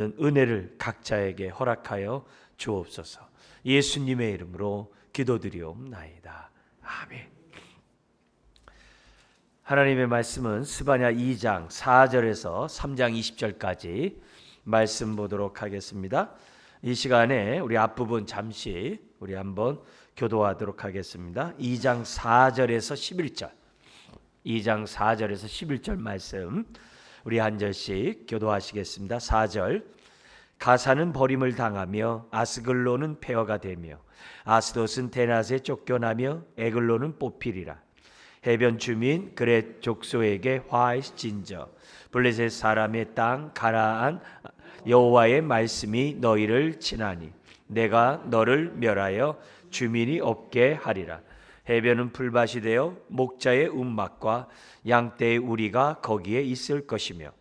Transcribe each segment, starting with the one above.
은혜를 각자에게 허락하여 주옵소서. 예수님의 이름으로 기도드리옵나이다. 아멘. 하나님의 말씀은 스바냐 2장 4절에서 3장 20절까지 말씀 보도록 하겠습니다. 이 시간에 우리 앞부분 잠시 우리 한번 교도하도록 하겠습니다. 2장 4절에서 11절 2장 4절에서 11절 말씀 우리 한 절씩 교도하시겠습니다. 4절. 가사는 버림을 당하며 아스글론은 폐허가 되며 아스돗은 데낫에 쫓겨나며 에글론은 뽑히리라. 해변 주민 그렛 족속에게 화이진저 블레셋 사람의 땅 가나안 여호와의 말씀이 너희를 치나니 내가 너를 멸하여 주민이 없게 하리라. 해변은 풀밭이 되어 목자의 움막과 양떼의 우리가 거기에 있을 것이며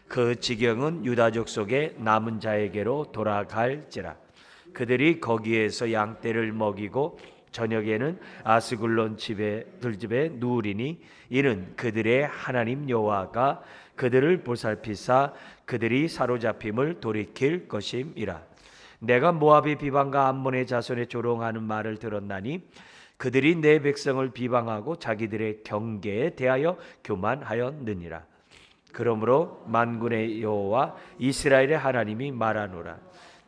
그 지경은 유다족 속의 남은 자에게로 돌아갈지라. 그들이 거기에서 양떼를 먹이고 저녁에는 아스글론 들집에 누우리니 이는 그들의 하나님 여호와가 그들을 보살피사 그들이 사로잡힘을 돌이킬 것임이라. 내가 모압의 비방과 암몬의 자손의 조롱하는 말을 들었나니 그들이 내 백성을 비방하고 자기들의 경계에 대하여 교만하였느니라. 그러므로 만군의 여호와 이스라엘의 하나님이 말하노라.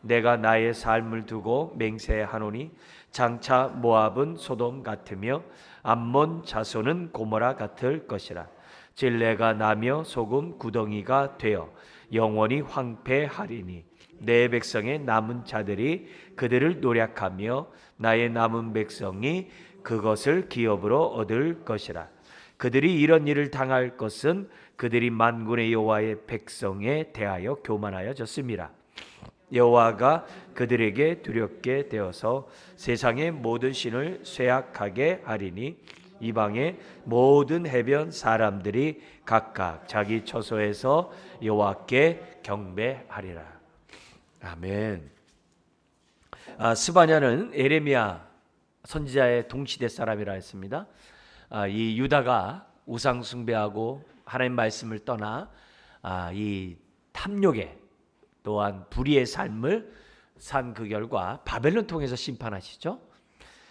내가 나의 삶을 두고 맹세하노니 장차 모압은 소돔 같으며 암몬 자손은 고모라 같을 것이라. 진레가 나며 소금 구덩이가 되어 영원히 황폐하리니 내 백성의 남은 자들이 그들을 노략하며 나의 남은 백성이 그것을 기업으로 얻을 것이라. 그들이 이런 일을 당할 것은 그들이 만군의 여호와의 백성에 대하여 교만하여졌음이라. 여호와가 그들에게 두렵게 되어서 세상의 모든 신을 쇠약하게 하리니 이방의 모든 해변 사람들이 각각 자기 처소에서 여호와께 경배하리라. 아멘. 스바냐는 에레미야 선지자의 동시대 사람이라 했습니다. 이 유다가 우상 숭배하고 하나님 말씀을 떠나 이 탐욕에 또한 불의의 삶을 산 그 결과 바벨론 통해서 심판하시죠.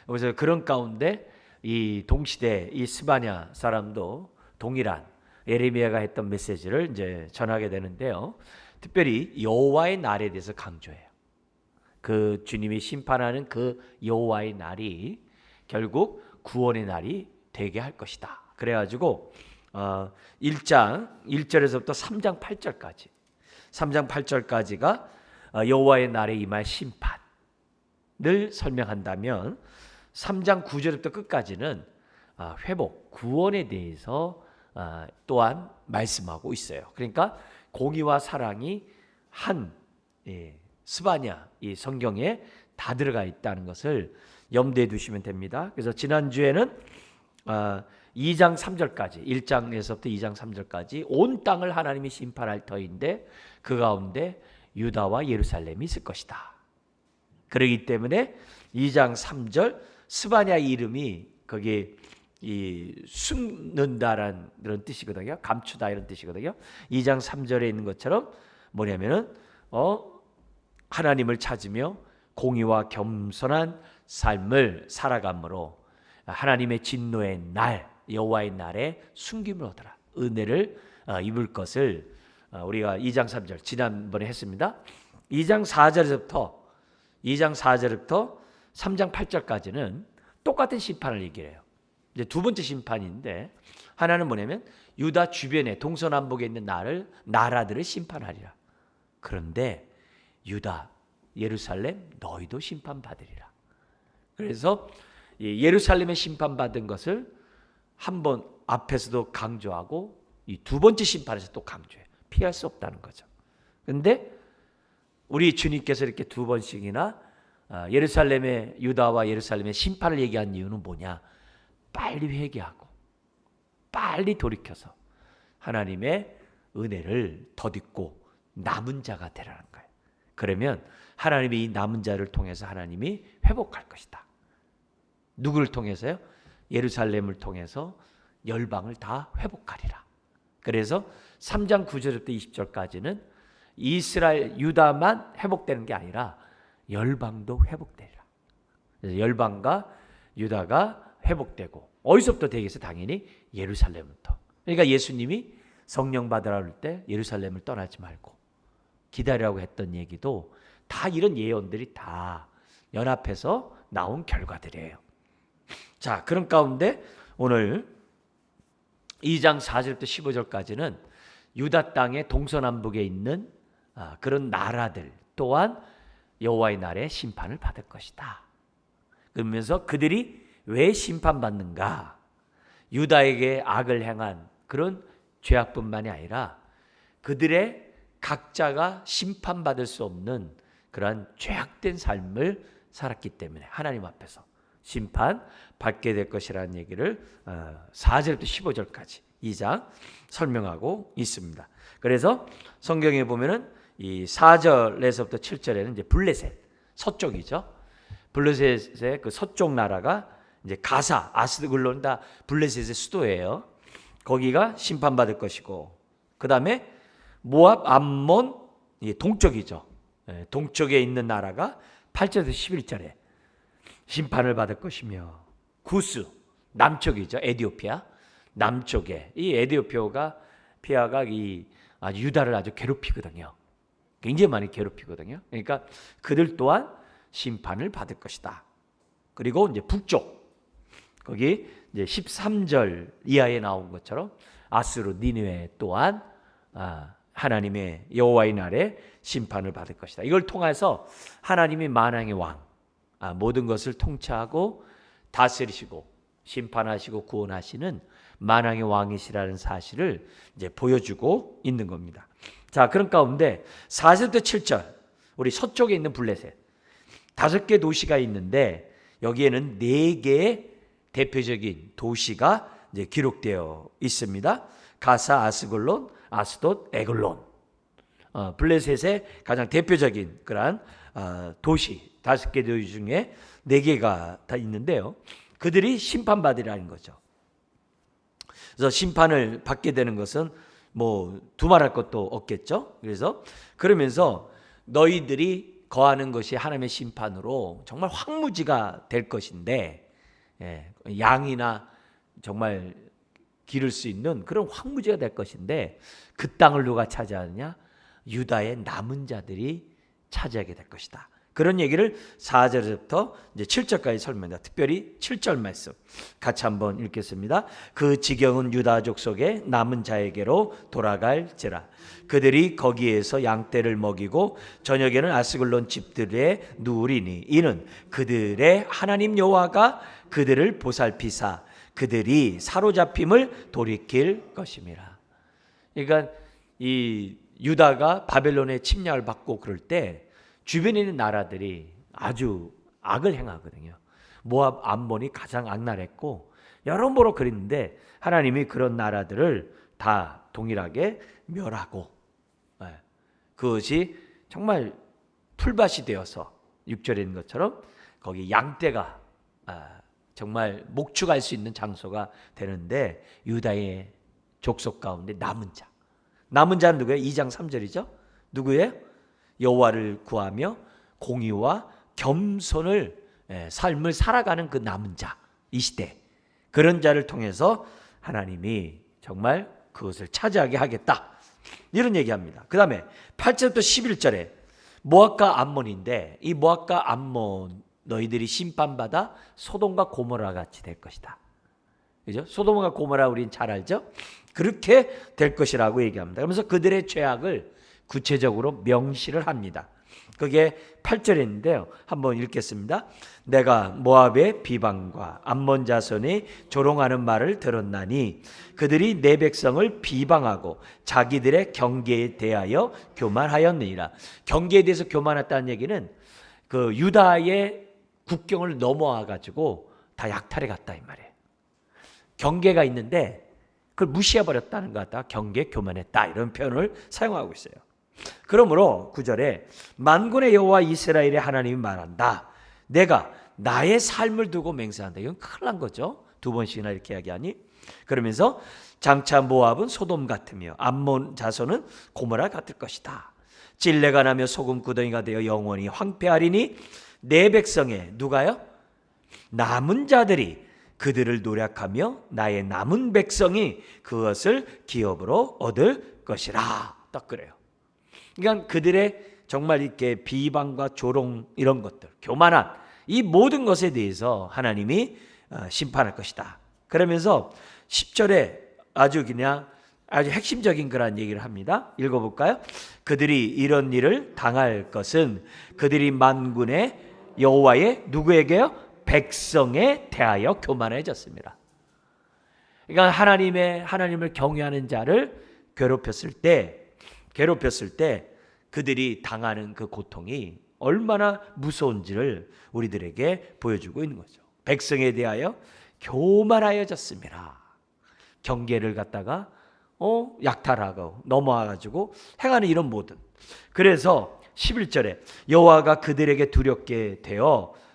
그래서 그런 가운데 이 동시대 이 스바냐 사람도 동일한 에레미야가 했던 메시지를 이제 전하게 되는데요. 특별히 여호와의 날에 대해서 강조해요. 그 주님이 심판하는 그 여호와의 날이 결국 구원의 날이 되게 할 것이다. 그래가지고 1장 1절에서부터 3장 8절까지 3장 8절까지가 여호와의 날에 임할 심판을 설명한다면 3장 9절부터 끝까지는 회복, 구원에 대해서 또한 말씀하고 있어요. 그러니까 공의와 사랑이 한 스바냐 이 성경에 다 들어가 있다는 것을 염두에 두시면 됩니다. 그래서 지난주에는 2장 3절까지 1장에서부터 2장 3절까지 온 땅을 하나님이 심판할 터인데 그 가운데 유다와 예루살렘이 있을 것이다. 그렇기 때문에 2장 3절 스바냐 이름이 거기 숨는다라는 그런 뜻이거든요. 감추다 이런 뜻이거든요. 2장 3절에 있는 것처럼 뭐냐면은 하나님을 찾으며 공의와 겸손한 삶을 살아감으로 하나님의 진노의 날 여호와의 날에 숨김을 얻어라. 은혜를 입을 것을 우리가 2장 3절 지난번에 했습니다. 2장 4절부터 3장 8절까지는 똑같은 심판을 얘기해요. 이제 두 번째 심판인데 하나는 뭐냐면 유다 주변에 동서남북에 있는 나라들을 심판하리라. 그런데 유다, 예루살렘 너희도 심판받으리라. 그래서 예루살렘에 심판받은 것을 한번 앞에서도 강조하고 이 두 번째 심판에서 또 강조해요. 피할 수 없다는 거죠. 그런데 우리 주님께서 이렇게 두 번씩이나 예루살렘의 유다와 예루살렘의 심판을 얘기한 이유는 뭐냐? 빨리 회개하고 빨리 돌이켜서 하나님의 은혜를 덧입고 남은 자가 되라는 거예요. 그러면 하나님이 이 남은 자를 통해서 하나님이 회복할 것이다. 누구를 통해서요? 예루살렘을 통해서 열방을 다 회복하리라. 그래서 3장 9절부터 20절까지는 이스라엘 유다만 회복되는 게 아니라 열방도 회복되리라. 그래서 열방과 유다가 회복되고 어디서부터 되겠어요? 당연히 예루살렘부터. 그러니까 예수님이 성령 받으라 할 때 예루살렘을 떠나지 말고 기다리라고 했던 얘기도 다 이런 예언들이 다 연합해서 나온 결과들이에요. 자, 그런 가운데 오늘 2장 4절부터 15절까지는 유다 땅의 동서남북에 있는 그런 나라들 또한 여호와의 날에 심판을 받을 것이다. 그러면서 그들이 왜 심판받는가? 유다에게 악을 행한 그런 죄악뿐만이 아니라 그들의 각자가 심판받을 수 없는 그러한 죄악된 삶을 살았기 때문에 하나님 앞에서 심판받게 될 것이라는 얘기를 4절부터 15절까지 2장 설명하고 있습니다. 그래서 성경에 보면은 이 4절에서부터 7절에는 이제 블레셋 서쪽이죠. 블레셋의 그 서쪽 나라가 이제 가사, 아스글론 다 블레셋의 수도예요. 거기가 심판받을 것이고, 그 다음에 모압, 암몬 동쪽이죠. 동쪽에 있는 나라가 8절에서 11절에 심판을 받을 것이며, 구스 남쪽이죠. 에디오피아 남쪽에 이 에디오피아가 이 유다를 아주 괴롭히거든요. 굉장히 많이 괴롭히거든요. 그러니까 그들 또한 심판을 받을 것이다. 그리고 이제 북쪽 거기 이제 13절 이하에 나온 것처럼 아수르 니느웨 또한 하나님의 여호와의 날에 심판을 받을 것이다. 이걸 통해서 하나님이 만왕의 왕, 모든 것을 통치하고 다스리시고 심판하시고 구원하시는 만왕의 왕이시라는 사실을 이제 보여주고 있는 겁니다. 자, 그런 가운데 4절부터 7절 우리 서쪽에 있는 블레셋 5개 도시가 있는데 여기에는 4개의 대표적인 도시가 이제 기록되어 있습니다. 가사, 아스글론, 아스돗, 에글론. 블레셋의 가장 대표적인 그러한 도시 5개 도시 중에 4개가 다 있는데요. 그들이 심판받으라는 거죠. 그래서 심판을 받게 되는 것은 뭐 두말할 것도 없겠죠. 그래서 그러면서 너희들이 거하는 것이 하나님의 심판으로 정말 황무지가 될 것인데, 양이나 정말 기를 수 있는 그런 황무지가 될 것인데 그 땅을 누가 차지하느냐? 유다의 남은 자들이 차지하게 될 것이다. 그런 얘기를 4절부터 이제 7절까지 설명합니다. 특별히 7절 말씀 같이 한번 읽겠습니다. 그 지경은 유다 족속의 남은 자에게로 돌아갈지라. 그들이 거기에서 양떼를 먹이고 저녁에는 아스글론 집들에 누우리니 이는 그들의 하나님 여호와가 그들을 보살피사 그들이 사로잡힘을 돌이킬 것임이라. 그러니까 이 유다가 바벨론의 침략을 받고 그럴 때 주변에 있는 나라들이 아주 악을 행하거든요. 모압, 암몬이 가장 악랄했고 여러모로 그랬는데 하나님이 그런 나라들을 다 동일하게 멸하고 그것이 정말 풀밭이 되어서 6절에 있는 것처럼 거기 양떼가 정말 목축할 수 있는 장소가 되는데 유다의 족속 가운데 남은 자는 누구예요? 2장 3절이죠. 누구예요? 여호와를 구하며 공의와 겸손을 삶을 살아가는 그 남은 자, 이 시대 그런 자를 통해서 하나님이 정말 그것을 차지하게 하겠다 이런 얘기합니다. 그 다음에 8절부터 11절에 모압과 암몬인데 이 모압과 암몬 너희들이 심판받아 소돔과 고모라 같이 될 것이다. 그죠? 소돔과 고모라 우린 잘 알죠? 그렇게 될 것이라고 얘기합니다. 그러면서 그들의 죄악을 구체적으로 명시를 합니다. 그게 8절에 있는데요. 한번 읽겠습니다. 내가 모압의 비방과 암몬 자손이 조롱하는 말을 들었나니 그들이 내 백성을 비방하고 자기들의 경계에 대하여 교만하였느니라. 경계에 대해서 교만했다는 얘기는 그 유다의 국경을 넘어와 가지고 다 약탈해 갔다 이 말이에요. 경계가 있는데 그걸 무시해 버렸다는 것 같다. 경계 교만했다 이런 표현을 사용하고 있어요. 그러므로 9절에 만군의 여호와 이스라엘의 하나님이 말한다. 내가 나의 삶을 두고 맹세한다. 이건 큰일 난 거죠. 2번씩이나 이렇게 이야기하니. 그러면서 장차 모압은 소돔 같으며 암몬 자손은 고모라 같을 것이다. 찔레가 나며 소금구덩이가 되어 영원히 황폐하리니 내 백성의 누가요? 남은 자들이 그들을 노략하며 나의 남은 백성이 그것을 기업으로 얻을 것이라. 딱 그래요. 그러니까 그들의 정말 이렇게 비방과 조롱 이런 것들, 교만한 이 모든 것에 대해서 하나님이 심판할 것이다. 그러면서 10절에 아주 핵심적인 그런 얘기를 합니다. 읽어볼까요? 그들이 이런 일을 당할 것은 그들이 만군의 여호와의 누구에게요? 백성에 대하여 교만해졌습니다. 그러니까 하나님을 경외하는 자를 괴롭혔을 때 그들이 당하는 그 고통이 얼마나 무서운지를 우리들에게 보여주고 있는 거죠. 백성에 대하여 교만하여졌습니다. 경계를 갖다가 약탈하고 넘어와가지고 행하는 이런 모든. 그래서 11절에 여호와가 그들에게 두렵게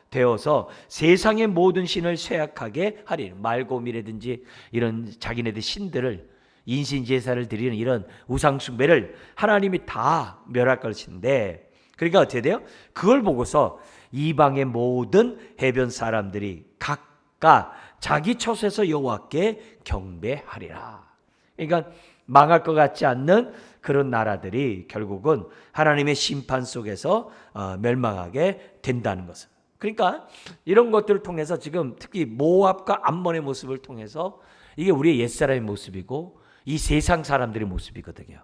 되어서 세상의 모든 신을 쇠약하게 하리니, 말곰이라든지 이런 자기네들 신들을 인신제사를 드리는 이런 우상숭배를 하나님이 다 멸할 것인데, 그러니까 어떻게 돼요? 그걸 보고서 이방의 모든 해변 사람들이 각각 자기 처소에서 여호와께 경배하리라. 그러니까 망할 것 같지 않는 그런 나라들이 결국은 하나님의 심판 속에서 멸망하게 된다는 것을. 그러니까 이런 것들을 통해서 지금 특히 모압과 암몬의 모습을 통해서 이게 우리의 옛사람의 모습이고 이 세상 사람들의 모습이거든요.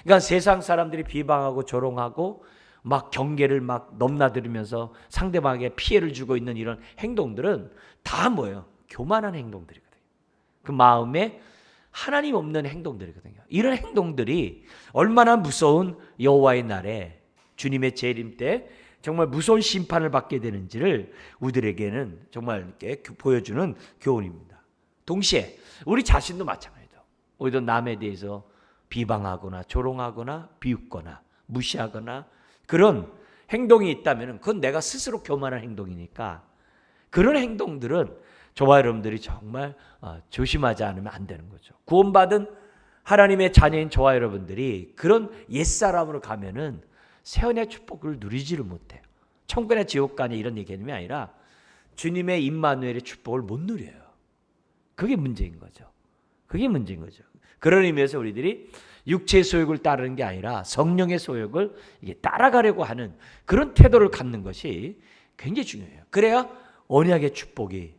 그러니까 세상 사람들이 비방하고 조롱하고 막 경계를 막 넘나들면서 상대방에게 피해를 주고 있는 이런 행동들은 다 뭐예요? 교만한 행동들이거든요. 그 마음에 하나님 없는 행동들이거든요. 이런 행동들이 얼마나 무서운 여호와의 날에 주님의 재림 때 정말 무서운 심판을 받게 되는지를 우리들에게는 정말 이렇게 보여주는 교훈입니다. 동시에 우리 자신도 마찬가지죠. 우리도 남에 대해서 비방하거나 조롱하거나 비웃거나 무시하거나 그런 행동이 있다면 그건 내가 스스로 교만한 행동이니까 그런 행동들은 저와 여러분들이 정말 조심하지 않으면 안 되는 거죠. 구원받은 하나님의 자녀인 저와 여러분들이 그런 옛사람으로 가면은 세원의 축복을 누리지를 못해요. 천국이나 지옥가냐 이런 얘기는 아니라 주님의 임마누엘의 축복을 못 누려요. 그게 문제인 거죠. 그게 문제인 거죠. 그런 의미에서 우리들이 육체의 소욕을 따르는 게 아니라 성령의 소욕을 이게 따라가려고 하는 그런 태도를 갖는 것이 굉장히 중요해요. 그래야 언약의 축복이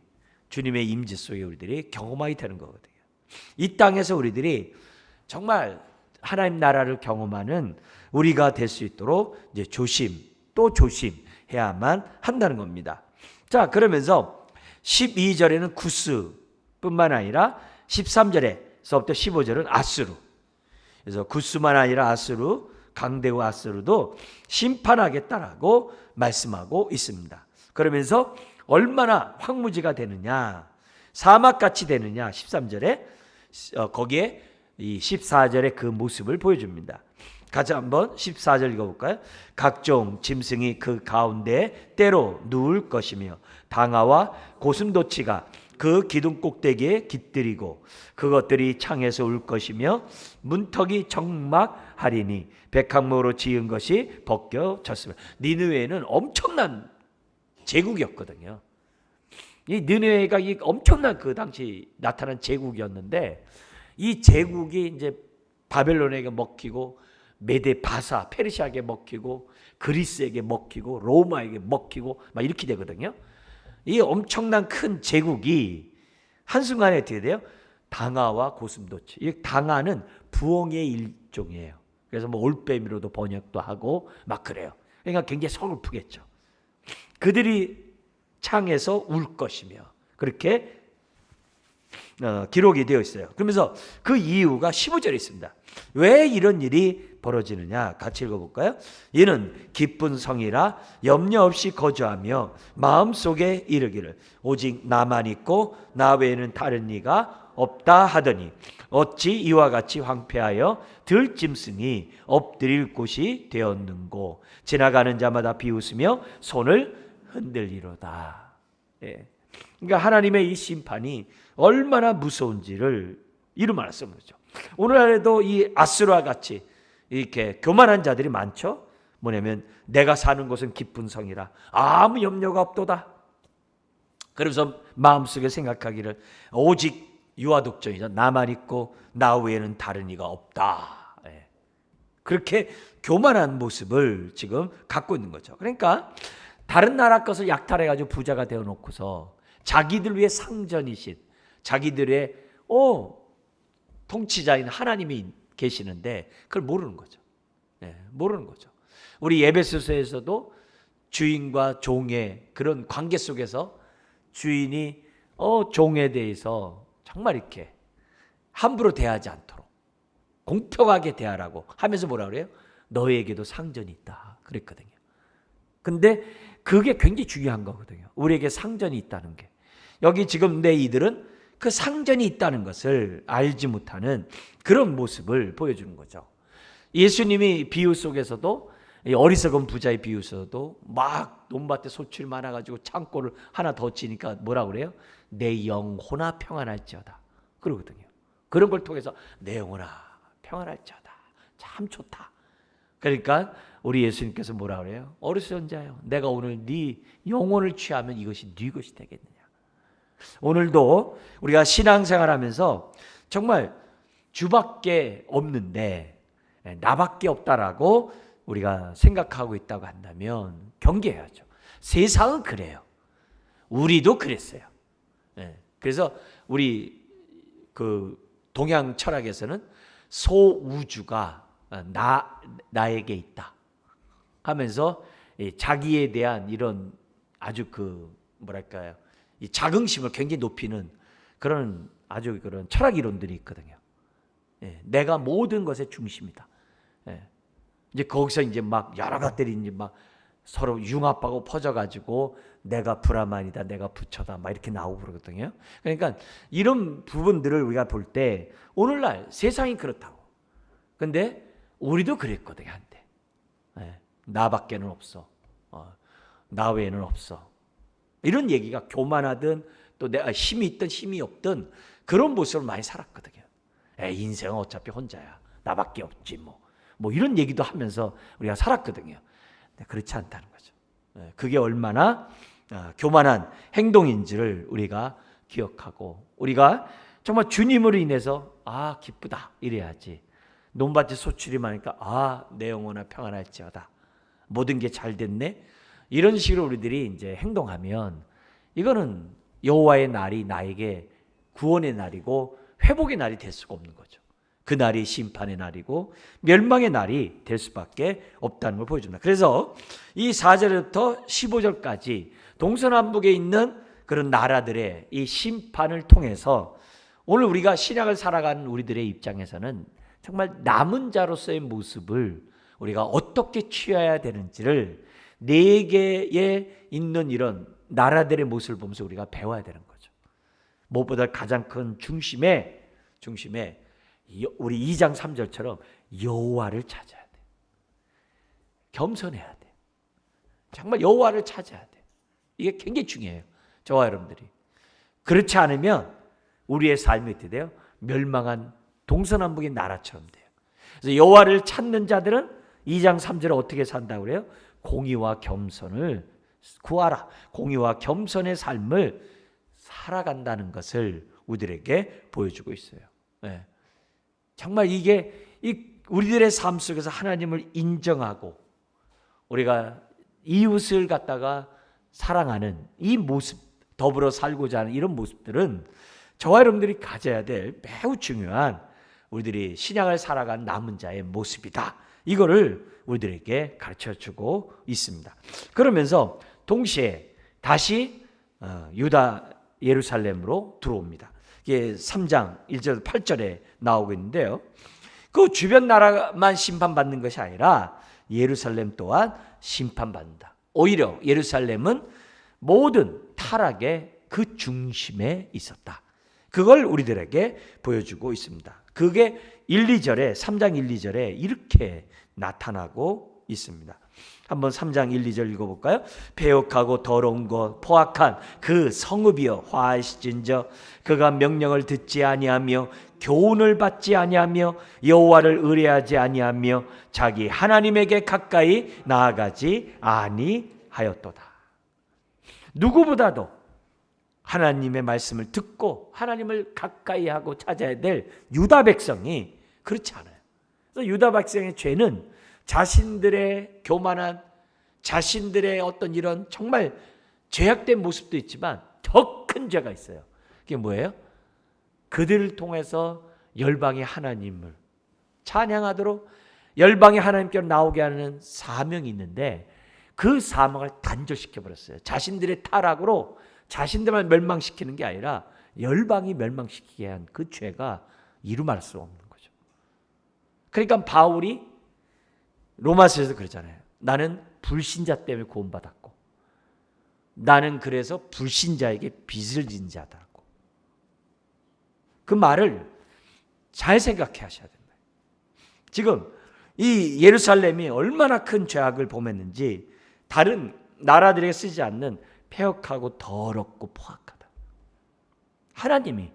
주님의 임재 속에 우리들이 경험하게 되는 거거든요. 이 땅에서 우리들이 정말 하나님 나라를 경험하는 우리가 될 수 있도록 이제 조심해야만 한다는 겁니다. 자, 그러면서 12절에는 구스뿐만 아니라 13절에서부터 15절은 아수르. 그래서 구스만 아니라 아수르, 강대우 아수르도 심판하겠다라고 말씀하고 있습니다. 그러면서 얼마나 황무지가 되느냐, 사막같이 되느냐 13절에 거기에 이 14절의 그 모습을 보여줍니다. 같이 한번 14절 읽어볼까요? 각종 짐승이 그 가운데 때로 누울 것이며 당아와 고슴도치가 그 기둥 꼭대기에 깃들이고 그것들이 창에서 울 것이며 문턱이 적막하리니 백항목으로 지은 것이 벗겨졌으며. 니느웨는 엄청난 제국이었거든요. 이 니느웨가 이 엄청난 그 당시 나타난 제국이었는데 이 제국이 이제 바벨론에게 먹히고 메데 바사 페르시아에게 먹히고 그리스에게 먹히고 로마에게 먹히고 막 이렇게 되거든요. 이 엄청난 큰 제국이 한순간에 어떻게 돼요? 당아와 고슴도치. 이 당아는 부엉이의 일종이에요. 그래서 뭐 올빼미로도 번역도 하고 막 그래요. 그러니까 굉장히 서글프겠죠. 그들이 창에서 울 것이며 그렇게 기록이 되어 있어요. 그러면서 그 이유가 15절에 있습니다. 왜 이런 일이 벌어지느냐 같이 읽어볼까요? 이는 기쁜 성이라 염려 없이 거주하며 마음속에 이르기를 오직 나만 있고 나 외에는 다른 이가 없다 하더니 어찌 이와 같이 황폐하여 들짐승이 엎드릴 곳이 되었는고 지나가는 자마다 비웃으며 손을 흔들리로다. 예. 그러니까 하나님의 이 심판이 얼마나 무서운지를 이루 말씀하죠. 오늘날에도 이 아수르와 같이 이렇게 교만한 자들이 많죠. 뭐냐면 내가 사는 곳은 기쁜 성이라 아무 염려가 없도다. 그래서 마음속에 생각하기를 오직 유아독존이다. 나만 있고 나 외에는 다른 이가 없다. 그렇게 교만한 모습을 지금 갖고 있는 거죠. 그러니까 다른 나라 것을 약탈해가지고 부자가 되어놓고서 자기들 위해 상전이신 자기들의 통치자인 하나님이 계시는데 그걸 모르는 거죠. 모르는 거죠. 우리 에베소서에서도 주인과 종의 그런 관계 속에서 주인이 종에 대해서 정말 이렇게 함부로 대하지 않도록 공평하게 대하라고 하면서 뭐라 그래요? 너에게도 상전이 있다 그랬거든요. 근데 그게 굉장히 중요한 거거든요. 우리에게 상전이 있다는 게. 여기 지금 내 이들은 그 상전이 있다는 것을 알지 못하는 그런 모습을 보여주는 거죠. 예수님이 비유 속에서도 어리석은 부자의 비유에서도 막 논밭에 소출이 많아가지고 창고를 하나 더 지니까 뭐라 그래요? 내 영혼아 평안할지어다 그러거든요. 그런 걸 통해서 내 영혼아 평안할지어다 참 좋다. 그러니까 우리 예수님께서 뭐라 그래요? 어리석은 자요, 내가 오늘 네 영혼을 취하면 이것이 네 것이 되겠느냐. 오늘도 우리가 신앙생활하면서 정말 주밖에 없는데 나밖에 없다라고 우리가 생각하고 있다고 한다면 경계해야죠. 세상은 그래요. 우리도 그랬어요. 그래서 우리 그 동양 철학에서는 소우주가 나에게 있다 하면서 자기에 대한 이런 아주 그 뭐랄까요, 이 자긍심을 굉장히 높이는 그런 아주 그런 철학 이론들이 있거든요. 내가 모든 것의 중심이다. 이제 거기서 이제 막 여러 것들이 이제 막 서로 융합하고 퍼져가지고 내가 브라만이다, 내가 부처다, 막 이렇게 나오고 그러거든요. 그러니까 이런 부분들을 우리가 볼 때 오늘날 세상이 그렇다고. 근데 우리도 그랬거든요, 한때. 나밖에는 없어. 나 외에는 없어. 이런 얘기가 교만하든 또 내가 힘이 있든 힘이 없든 그런 모습을 많이 살았거든요. 인생은 어차피 혼자야. 나밖에 없지 뭐 이런 얘기도 하면서 우리가 살았거든요. 근데 그렇지 않다는 거죠. 그게 얼마나 교만한 행동인지를 우리가 기억하고 우리가 정말 주님으로 인해서 기쁘다 이래야지. 논밭에 소출이 많으니까 내 영혼아 평안할지어다. 모든 게 잘 됐네. 이런 식으로 우리들이 이제 행동하면 이거는 여호와의 날이 나에게 구원의 날이고 회복의 날이 될 수가 없는 거죠. 그 날이 심판의 날이고 멸망의 날이 될 수밖에 없다는 걸 보여줍니다. 그래서 이 4절부터 15절까지 동서남북에 있는 그런 나라들의 이 심판을 통해서 오늘 우리가 신약을 살아가는 우리들의 입장에서는 정말 남은 자로서의 모습을 우리가 어떻게 취해야 되는지를 네 개에 있는 이런 나라들의 모습을 보면서 우리가 배워야 되는 거죠. 무엇보다 가장 큰 중심에 우리 2장 3절처럼 여호와를 찾아야 돼. 겸손해야 돼. 정말 여호와를 찾아야 돼. 이게 굉장히 중요해요. 저와 여러분들이. 그렇지 않으면 우리의 삶이 어떻게 돼요? 멸망한 동서남북의 나라처럼 돼요. 그래서 여호와를 찾는 자들은 2장 3절에 어떻게 산다고 그래요? 공의와 겸손을 구하라. 공의와 겸손의 삶을 살아간다는 것을 우리들에게 보여주고 있어요. 정말 이게 우리들의 삶 속에서 하나님을 인정하고 우리가 이웃을 갖다가 사랑하는 이 모습, 더불어 살고자 하는 이런 모습들은 저와 여러분들이 가져야 될 매우 중요한 우리들이 신약을 살아간 남은 자의 모습이다. 이거를 우리들에게 가르쳐주고 있습니다. 그러면서 동시에 다시 유다 예루살렘으로 들어옵니다. 이게 3장 1절 8절에 나오고 있는데요. 그 주변 나라만 심판받는 것이 아니라 예루살렘 또한 심판받는다. 오히려 예루살렘은 모든 타락의 그 중심에 있었다. 그걸 우리들에게 보여주고 있습니다. 그게 1, 2절에 3장 1, 2절에 이렇게 나타나고 있습니다. 한번 3장 1, 2절 읽어볼까요? 패역하고 더러운 것 포악한 그 성읍이여 화하시진저 그가 명령을 듣지 아니하며 교훈을 받지 아니하며 여호와를 의뢰하지 아니하며 자기 하나님에게 가까이 나아가지 아니하였도다. 누구보다도 하나님의 말씀을 듣고 하나님을 가까이 하고 찾아야 될 유다 백성이 그렇지 않아요. 그래서 유다 백성의 죄는 자신들의 교만한, 자신들의 어떤 이런 정말 죄악된 모습도 있지만 더 큰 죄가 있어요. 그게 뭐예요? 그들을 통해서 열방의 하나님을 찬양하도록 열방의 하나님께로 나오게 하는 사명이 있는데 그 사명을 단절시켜버렸어요. 자신들의 타락으로 자신들만 멸망시키는 게 아니라 열방이 멸망시키게 한 그 죄가 이루말 수 없는 거죠. 그러니까 바울이 로마서에서 그러잖아요. 나는 불신자 때문에 구원받았고 나는 그래서 불신자에게 빚을 진 자다고. 그 말을 잘 생각해 하셔야 됩니다. 지금 이 예루살렘이 얼마나 큰 죄악을 범했는지 다른 나라들에게 쓰지 않는 패역하고 더럽고 포악하다. 하나님이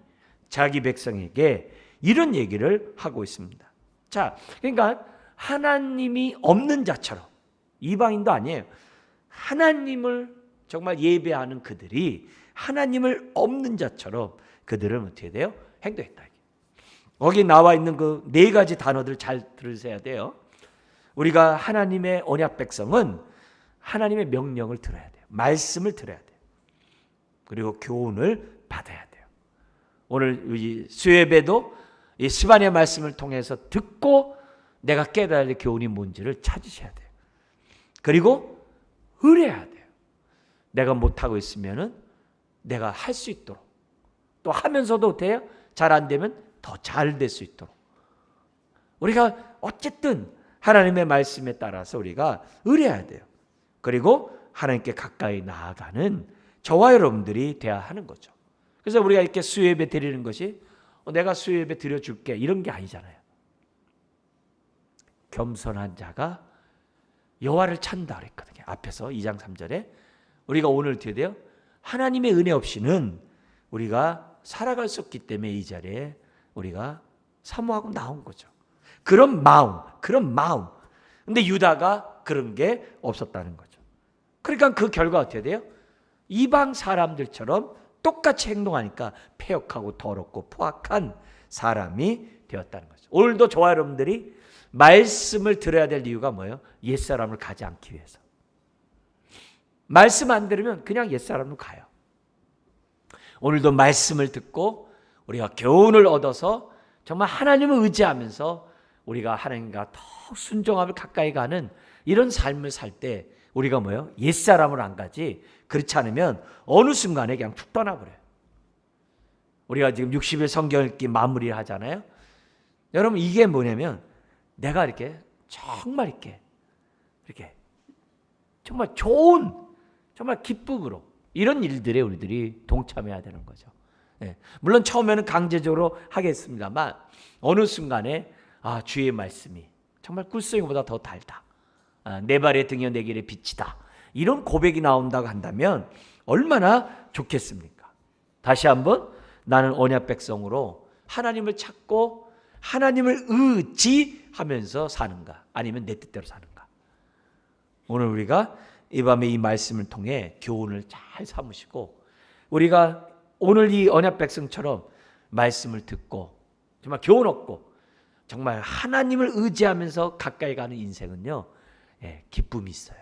자기 백성에게 이런 얘기를 하고 있습니다. 자, 그러니까 하나님이 없는 자처럼 이방인도 아니에요. 하나님을 정말 예배하는 그들이 하나님을 없는 자처럼 그들은 어떻게 돼요? 행동했다. 거기 나와 있는 그 네 가지 단어들 잘 들으셔야 돼요. 우리가 하나님의 언약 백성은 하나님의 명령을 들어야 돼요. 말씀을 들어야 돼요. 그리고 교훈을 받아야 돼요. 오늘 수요예배도 이 스바냐 말씀을 통해서 듣고 내가 깨달아야 될 교훈이 뭔지를 찾으셔야 돼요. 그리고 의뢰해야 돼요. 내가 못하고 있으면은 내가 할 수 있도록 또 하면서도 돼요. 잘 안 되면 더 잘 될 수 있도록 우리가 어쨌든 하나님의 말씀에 따라서 우리가 의뢰해야 돼요. 그리고 하나님께 가까이 나아가는 저와 여러분들이 돼야 하는 거죠. 그래서 우리가 이렇게 수요예배 드리는 것이 내가 수요예배 드려줄게 이런 게 아니잖아요. 겸손한 자가 여호와를 찬다 그랬거든요. 앞에서 2장 3절에 우리가 오늘 어떻게 돼요? 하나님의 은혜 없이는 우리가 살아갈 수 없기 때문에 이 자리에 우리가 사모하고 나온 거죠. 그런 마음. 근데 유다가 그런 게 없었다는 거죠. 그러니까 그 결과 어떻게 돼요? 이방 사람들처럼 똑같이 행동하니까 패역하고 더럽고 포악한 사람이 되었다는 거죠. 오늘도 저와 여러분들이 말씀을 들어야 될 이유가 뭐예요? 옛사람을 가지 않기 위해서. 말씀 안 들으면 그냥 옛사람으로 가요. 오늘도 말씀을 듣고 우리가 교훈을 얻어서 정말 하나님을 의지하면서 우리가 하나님과 더 순종함을 가까이 가는 이런 삶을 살 때 우리가 뭐예요? 옛사람으로 안 가지. 그렇지 않으면 어느 순간에 그냥 툭 떠나버려요. 우리가 지금 60일 성경 읽기 마무리를 하잖아요. 여러분 이게 뭐냐면 내가 이렇게 정말 이렇게 정말 좋은 정말 기쁨으로 이런 일들에 우리들이 동참해야 되는 거죠. 네. 물론 처음에는 강제적으로 하겠습니다만 어느 순간에 주의 말씀이 정말 꿀송이보다 더 달다. 내 발의 등이여 내 길의 빛이다. 이런 고백이 나온다고 한다면 얼마나 좋겠습니까? 다시 한번 나는 언약 백성으로 하나님을 찾고 하나님을 의지하면서 사는가 아니면 내 뜻대로 사는가. 오늘 우리가 이 밤에 이 말씀을 통해 교훈을 잘 삼으시고 우리가 오늘 이 언약 백성처럼 말씀을 듣고 정말 교훈 얻고 정말 하나님을 의지하면서 가까이 가는 인생은요, 기쁨이 있어요.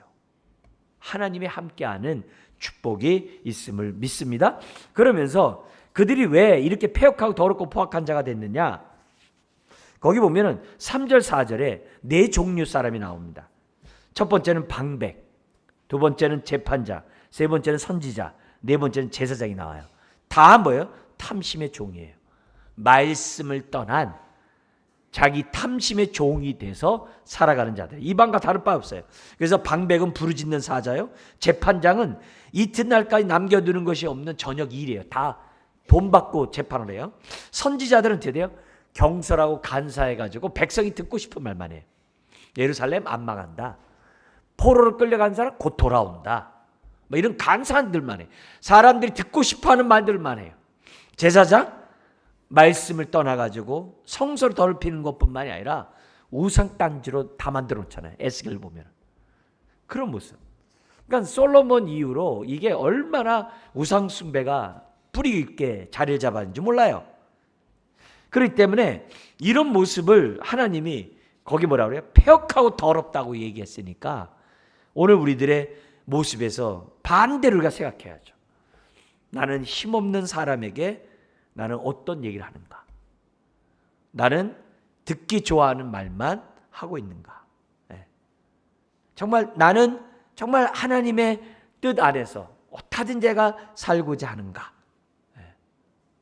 하나님이 함께하는 축복이 있음을 믿습니다. 그러면서 그들이 왜 이렇게 패역하고 더럽고 포악한 자가 됐느냐? 거기 보면은 3절 4절에 네 종류 사람이 나옵니다. 첫 번째는 방백, 두 번째는 재판자, 세 번째는 선지자, 네 번째는 제사장이 나와요. 다 뭐예요? 탐심의 종이에요. 말씀을 떠난 자기 탐심의 종이 돼서 살아가는 자들. 이방과 다를 바 없어요. 그래서 방백은 부르짖는 사자요. 재판장은 이튿날까지 남겨두는 것이 없는 저녁 일이에요. 다 돈 받고 재판을 해요. 선지자들은 어떻게 돼요? 경솔하고 간사해가지고 백성이 듣고 싶은 말만 해요. 예루살렘 안 망한다. 포로로 끌려간 사람 곧 돌아온다. 뭐 이런 간사한들만 해. 사람들이 듣고 싶어하는 말들만 해요. 제사장 말씀을 떠나가지고 성소를 더럽히는 것뿐만이 아니라 우상단지로 다 만들어 놓잖아요. 에스겔 보면 그런 모습. 그러니까 솔로몬 이후로 이게 얼마나 우상 숭배가 뿌리 있게 자리를 잡았는지 몰라요. 그렇기 때문에 이런 모습을 하나님이 거기 뭐라 그래요? 폐역하고 더럽다고 얘기했으니까 오늘 우리들의 모습에서 반대로 우리가 생각해야죠. 나는 힘없는 사람에게 나는 어떤 얘기를 하는가? 나는 듣기 좋아하는 말만 하고 있는가? 정말 나는 정말 하나님의 뜻 안에서 어떻게든 제가 살고자 하는가?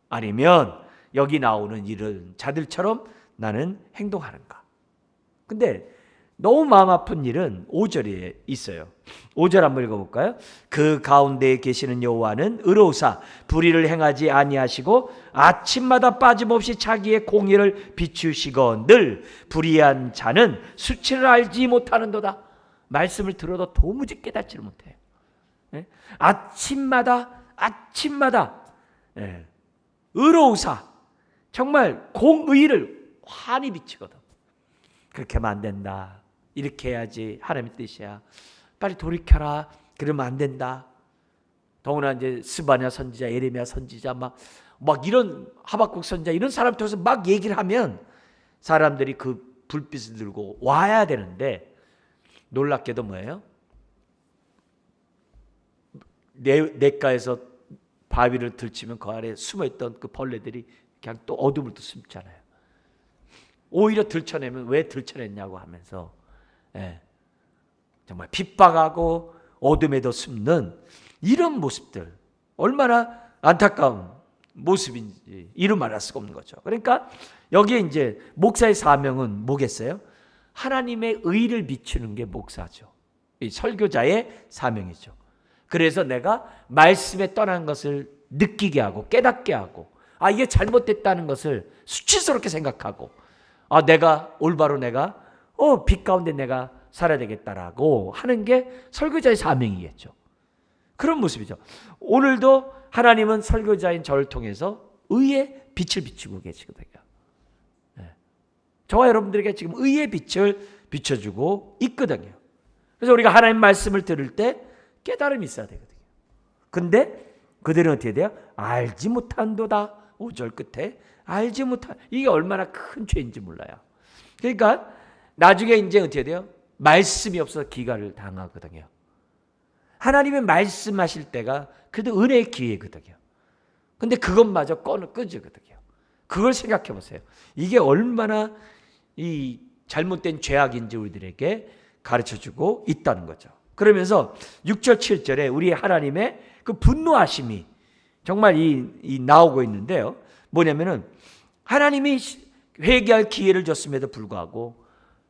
아니면 여기 나오는 이런 자들처럼 나는 행동하는가? 근데 너무 마음 아픈 일은 5절에 있어요. 5절 한번 읽어볼까요? 그 가운데에 계시는 여호와는 의로우사 불의를 행하지 아니하시고 아침마다 빠짐없이 자기의 공의를 비추시거늘 불의한 자는 수치를 알지 못하는도다. 말씀을 들어도 도무지 깨닫지를 못해요. 아침마다 의로우사 정말 공의를 환히 비치거든. 그렇게 하면 안 된다. 이렇게 해야지 하나님의 뜻이야. 빨리 돌이켜라. 그러면 안 된다. 더구나 이제 스바냐 선지자, 예레미야 선지자 막 이런 하박국 선지자 이런 사람 통해서 막 얘기를 하면 사람들이 그 불빛을 들고 와야 되는데 놀랍게도 뭐예요? 냇가에서 바위를 들치면 그 아래에 숨어있던 그 벌레들이 그냥 또 어둠을 또 숨잖아요. 오히려 들춰내면 왜 들춰냈냐고 하면서 정말 핍박하고 어둠에도 숨는 이런 모습들 얼마나 안타까운 모습인지 이루 말할 수가 없는 거죠. 그러니까 여기에 이제 목사의 사명은 뭐겠어요? 하나님의 의를 비추는 게 목사죠. 이 설교자의 사명이죠. 그래서 내가 말씀에 떠난 것을 느끼게 하고 깨닫게 하고 이게 잘못됐다는 것을 수치스럽게 생각하고 내가 올바로 내가 빛 가운데 내가 살아야 되겠다라고 하는 게 설교자의 사명이겠죠. 그런 모습이죠. 오늘도 하나님은 설교자인 저를 통해서 의의 빛을 비추고 계시거든요. 저와 여러분들에게 지금 의의 빛을 비춰주고 있거든요. 그래서 우리가 하나님 말씀을 들을 때 깨달음이 있어야 되거든요. 근데 그들은 어떻게 돼요? 알지 못한도다. 5절 끝에 알지 못한, 이게 얼마나 큰 죄인지 몰라요. 그러니까 나중에 이제 어떻게 돼요? 말씀이 없어서 기갈을 당하거든요. 하나님의 말씀하실 때가 그래도 은혜의 기회거든요. 근데 그것마저 끄지거든요. 그걸 생각해 보세요. 이게 얼마나 이 잘못된 죄악인지 우리들에게 가르쳐주고 있다는 거죠. 그러면서 6절 7절에 우리 하나님의 그 분노하심이 정말 이 나오고 있는데요. 뭐냐면은 하나님이 회개할 기회를 줬음에도 불구하고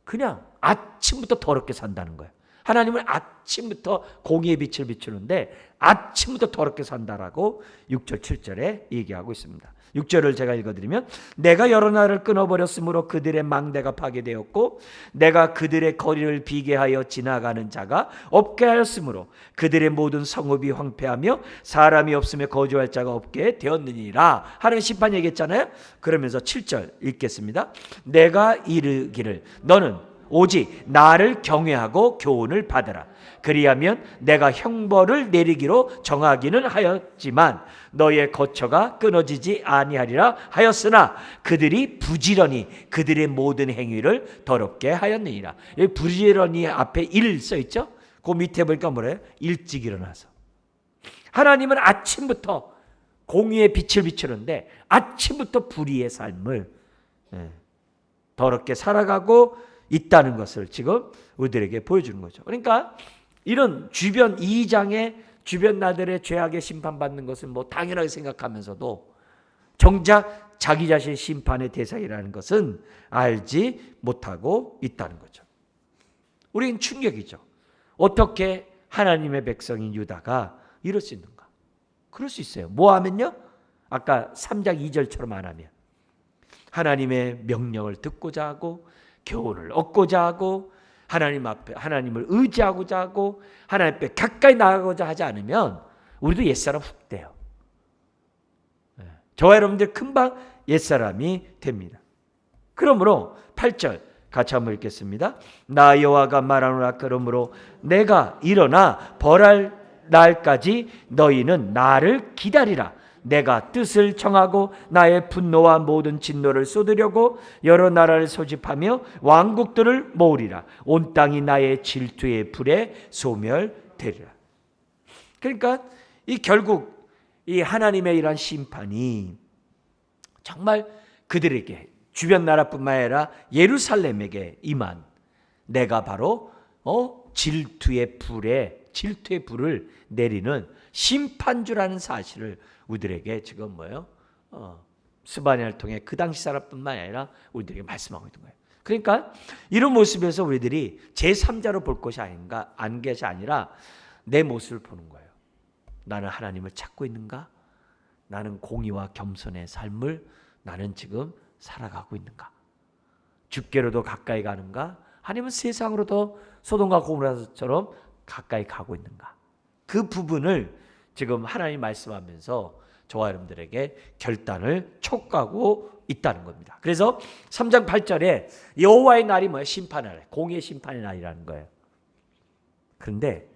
그냥 아침부터 더럽게 산다는 거예요. 하나님은 아침부터 공의의 빛을 비추는데 아침부터 더럽게 산다라고 6절 7절에 얘기하고 있습니다. 6절을 제가 읽어드리면 내가 여러 날을 끊어버렸으므로 그들의 망대가 파괴되었고 내가 그들의 거리를 비게 하여 지나가는 자가 없게 하였으므로 그들의 모든 성읍이 황폐하며 사람이 없으며 거주할 자가 없게 되었느니라 하는 심판 얘기했잖아요. 그러면서 7절 읽겠습니다. 내가 이르기를 너는 오직 나를 경외하고 교훈을 받으라. 그리하면 내가 형벌을 내리기로 정하기는 하였지만 너의 거처가 끊어지지 아니하리라 하였으나 그들이 부지런히 그들의 모든 행위를 더럽게 하였느니라. 여기 부지런히 앞에 일 써있죠? 그 밑에 보니까 뭐래요? 일찍 일어나서. 하나님은 아침부터 공의의 빛을 비추는데 아침부터 불의의 삶을 더럽게 살아가고 있다는 것을 지금 우리들에게 보여주는 거죠. 그러니까 이런 주변 2장의 주변 나들의 죄악에 심판받는 것은 뭐 당연하게 생각하면서도 정작 자기 자신의 심판의 대상이라는 것은 알지 못하고 있다는 거죠. 우리는 충격이죠. 어떻게 하나님의 백성인 유다가 이럴 수 있는가? 그럴 수 있어요. 뭐 하면요? 아까 3장 2절처럼 안 하면 하나님의 명령을 듣고자 하고 교훈을 얻고자 하고 하나님 앞에 하나님을 의지하고자 하고 하나님 앞에 가까이 나가고자 하지 않으면 우리도 옛사람 훅 돼요. 저와 여러분들 금방 옛사람이 됩니다. 그러므로 8절 같이 한번 읽겠습니다. 나 여호와가 말하노라. 그러므로 내가 일어나 벌할 날까지 너희는 나를 기다리라. 내가 뜻을 정하고 나의 분노와 모든 진노를 쏟으려고 여러 나라를 소집하며 왕국들을 모으리라. 온 땅이 나의 질투의 불에 소멸되리라. 그러니까 이 결국 이 하나님의 이러한 심판이 정말 그들에게 주변 나라뿐만 아니라 예루살렘에게 임한, 내가 바로 질투의 불을 내리는 심판주라는 사실을 우리들에게 지금 스바냐를 통해 그 당시 사람뿐만 아니라 우리들에게 말씀하고 있는 거예요. 그러니까 이런 모습에서 우리들이 제3자로 볼 것이 아니라 내 모습을 보는 거예요. 나는 하나님을 찾고 있는가? 나는 공의와 겸손의 삶을 나는 지금 살아가고 있는가? 주께로도 가까이 가는가? 아니면 세상으로 더 소돔과 고모라처럼 가까이 가고 있는가? 그 부분을 지금 하나님 말씀하면서 저와 여러분들에게 결단을 촉구하고 있다는 겁니다. 그래서 3장 8절에 여호와의 날이 뭐예요? 심판의 날, 공의의 심판의 날이라는 거예요. 그런데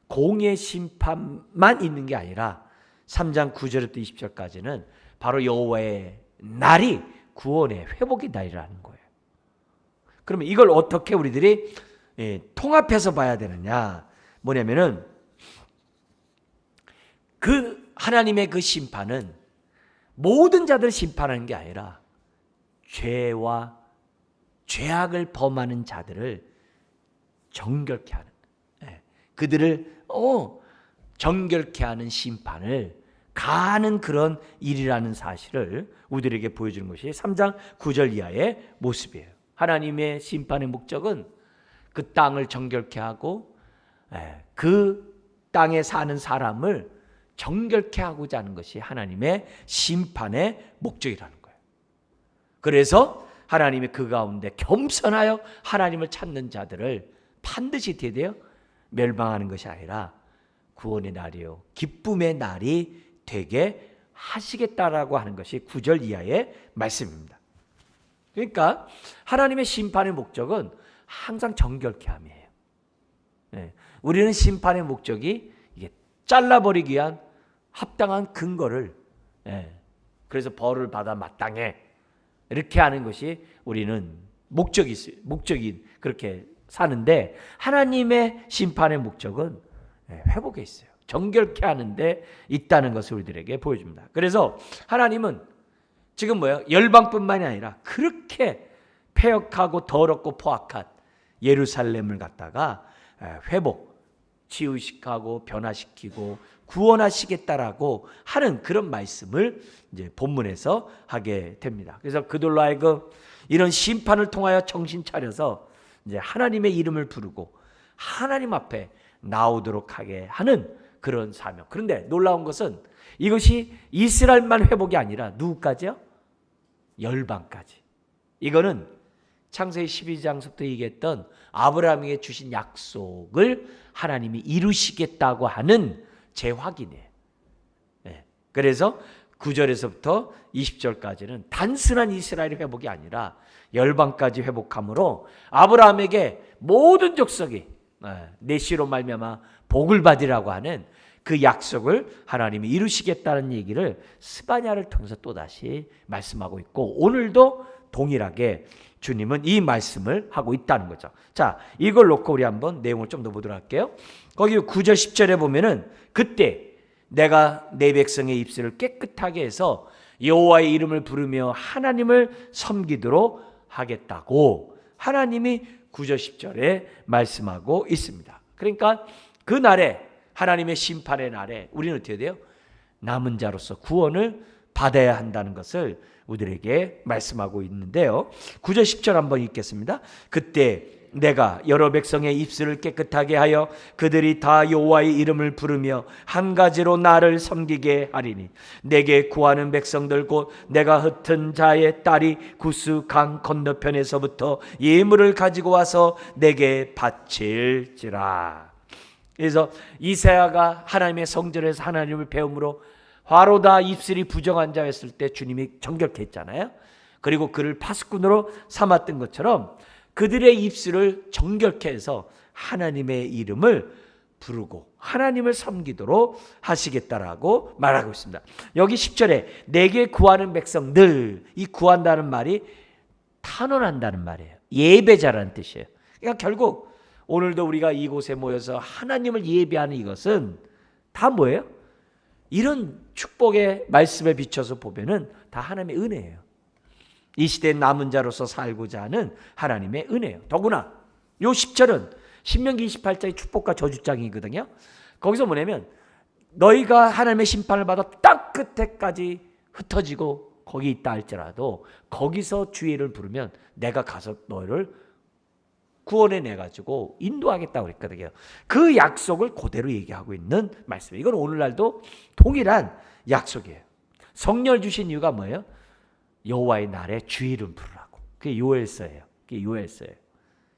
공의의 심판만 있는 게 아니라 3장 9절부터 20절까지는 바로 여호와의 날이 구원의 회복의 날이라는 거예요. 그러면 이걸 어떻게 우리들이 통합해서 봐야 되느냐? 뭐냐면은 그 하나님의 그 심판은 모든 자들을 심판하는 게 아니라 죄와 죄악을 범하는 자들을 정결케 하는, 그들을 정결케 하는 심판을 가하는 그런 일이라는 사실을 우리들에게 보여주는 것이 3장 9절 이하의 모습이에요. 하나님의 심판의 목적은 그 땅을 정결케 하고 그 땅에 사는 사람을 정결케 하고자 하는 것이 하나님의 심판의 목적이라는 거예요. 그래서 하나님이 그 가운데 겸손하여 하나님을 찾는 자들을 반드시 어떻게 돼요? 멸망하는 것이 아니라 구원의 날이요 기쁨의 날이 되게 하시겠다라고 하는 것이 9절 이하의 말씀입니다. 그러니까 하나님의 심판의 목적은 항상 정결케 함이에요. 우리는 심판의 목적이 이게 잘라버리기 위한 합당한 근거를, 그래서 벌을 받아 마땅해 이렇게 하는 것이 우리는 목적이 그렇게 사는데, 하나님의 심판의 목적은 회복에 있어요. 정결케 하는데 있다는 것을 우리들에게 보여줍니다. 그래서 하나님은 지금 열방뿐만이 아니라 그렇게 폐역하고 더럽고 포악한 예루살렘을 갖다가 회복, 치유시키고 변화시키고 구원하시겠다라고 하는 그런 말씀을 이제 본문에서 하게 됩니다. 그래서 그들로 하여금 이런 심판을 통하여 정신 차려서 이제 하나님의 이름을 부르고 하나님 앞에 나오도록 하게 하는 그런 사명. 그런데 놀라운 것은 이것이 이스라엘만 회복이 아니라 누구까지요? 열방까지. 이거는 창세기 12장부터 얘기했던 아브라함에게 주신 약속을 하나님이 이루시겠다고 하는 재확인이에요. 그래서 9절에서부터 20절까지는 단순한 이스라엘의 회복이 아니라 열방까지 회복함으로 아브라함에게 모든 족속이 내 씨로 말미암아 복을 받으라고 하는 그 약속을 하나님이 이루시겠다는 얘기를 스바냐를 통해서 또다시 말씀하고 있고, 오늘도 동일하게 주님은 이 말씀을 하고 있다는 거죠. 자, 이걸 놓고 우리 한번 내용을 좀 더 보도록 할게요. 거기 9절 10절에 보면은 그때 내가 내 백성의 입술을 깨끗하게 해서 여호와의 이름을 부르며 하나님을 섬기도록 하겠다고 하나님이 9절 10절에 말씀하고 있습니다. 그러니까 그 날에, 하나님의 심판의 날에 우리는 어떻게 돼요? 남은 자로서 구원을 받아야 한다는 것을 우리들에게 말씀하고 있는데요. 9절 10절 한번 읽겠습니다. 그때 내가 여러 백성의 입술을 깨끗하게 하여 그들이 다 여호와의 이름을 부르며 한 가지로 나를 섬기게 하리니 내게 구하는 백성들 곧 내가 흩은 자의 딸이 구스 강 건너편에서부터 예물을 가지고 와서 내게 바칠지라. 그래서 이사야가 하나님의 성전에서 하나님을 배움으로 화로다 입술이 부정한 자였을 때 주님이 정결케 했잖아요. 그리고 그를 파수꾼으로 삼았던 것처럼 그들의 입술을 정결케 해서 하나님의 이름을 부르고 하나님을 섬기도록 하시겠다라고 말하고 있습니다. 여기 10절에 내게 구하는 백성들, 이 구한다는 말이 탄원한다는 말이에요. 예배자라는 뜻이에요. 그러니까 결국 오늘도 우리가 이곳에 모여서 하나님을 예배하는 이것은 다 뭐예요? 이런 축복의 말씀에 비춰서 보면은 다 하나님의 은혜예요. 이 시대의 남은 자로서 살고자 하는 하나님의 은혜예요. 더구나 요 10절은 신명기 28장의 축복과 저주장이거든요. 거기서 뭐냐면 너희가 하나님의 심판을 받아 땅 끝에까지 흩어지고 거기 있다 할지라도 거기서 주의 이름을 부르면 내가 가서 너희를 구원해 내가지고 인도하겠다고 그랬거든요. 그 약속을 그대로 얘기하고 있는 말씀이에요. 이건 오늘날도 동일한 약속이에요. 성령을 주신 이유가 뭐예요? 여호와의 날에 주의 이름 부르라고. 그게 요엘서예요. 그게 요엘서예요.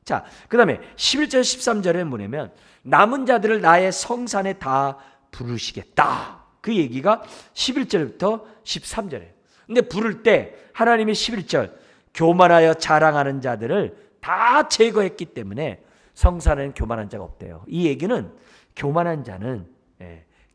자, 그 다음에 11절 13절에 뭐냐면 남은 자들을 나의 성산에 다 부르시겠다. 그 얘기가 11절부터 13절이에요. 근데 부를 때 하나님이 11절 교만하여 자랑하는 자들을 다 제거했기 때문에 성산에는 교만한 자가 없대요. 이 얘기는 교만한 자는